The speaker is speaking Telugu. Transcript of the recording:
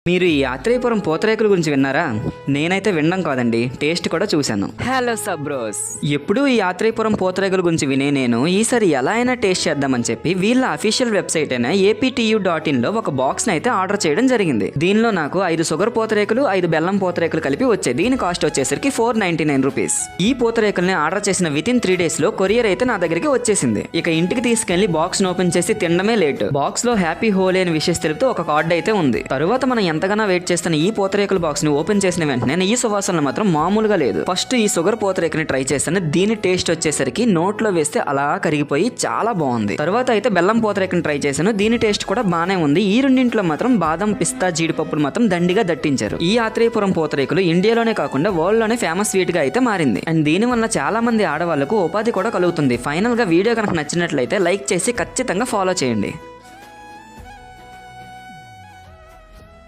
మీరు ఈ ఆత్రేయపురం పూతరేకుల గురించి విన్నారా? నేనైతే వినడం కాదండి, టేస్ట్ కూడా చూశాను. హలో సబ్రోస్. ఎప్పుడూ ఈ ఆత్రేయపురం పూతరేకుల గురించి వినే నేను ఈసారి ఎలా అయినా టేస్ట్ చేద్దామని చెప్పి వీళ్ళ అఫీషియల్ వెబ్సైట్ అయిన aptu.in లో ఒక బాక్స్ ని అయితే ఆర్డర్ చేయడం జరిగింది. దీనిలో నాకు 5 షుగర్ పూతరేకులు 5 బెల్లం పూతరేకులు కలిపి వచ్చాయి. దీని కాస్ట్ వచ్చేసరికి 499 రూపీస్. ఈ పూతరేకుల్ని ఆర్డర్ చేసిన విత్ ఇన్ 3 days లో కొరియర్ అయితే నా దగ్గరికి వచ్చేసింది. ఇక ఇంటికి తీసుకెళ్లి బాక్స్ ను ఓపెన్ చేసి తినడమే లేట్. బాక్స్ లో హ్యాపీ హోలీ అని విషయం తెలుపుతూ ఒక కార్డ్ అయితే ఉంది. తరువాత మనం ఎంతగానో వెయిట్ చేస్తున్న ఈ పూతరేకుల బాక్స్ ని ఓపెన్ చేసిన వెంటనే ఈ సువాసనలు మాత్రం మామూలుగా లేదు. ఫస్ట్ ఈ షుగర్ పూతరేకుని ట్రై చేస్తాను. దీని టేస్ట్ వచ్చేసరికి నోట్లో వేస్తే అలా కరిగిపోయి చాలా బాగుంది. తర్వాత అయితే బెల్లం పూతరేకుని ట్రై చేశాను. దీని టేస్ట్ కూడా బానే ఉంది. ఈ రెండింటిలో మాత్రం బాదం, పిస్తా, జీడిపప్పులు మాత్రం దండిగా దట్టించారు. ఈ ఆత్రేయపురం పూతరేకులు ఇండియాలోనే కాకుండా వరల్డ్ లోనే ఫేమస్ స్వీట్ గా అయితే మారింది. అండ్ దీని వల్ల చాలా మంది ఆడవాళ్లకు ఉపాధి కూడా కలుగుతుంది. ఫైనల్ గా వీడియో కనుక నచ్చినట్లయితే లైక్ చేసి ఖచ్చితంగా ఫాలో చేయండి.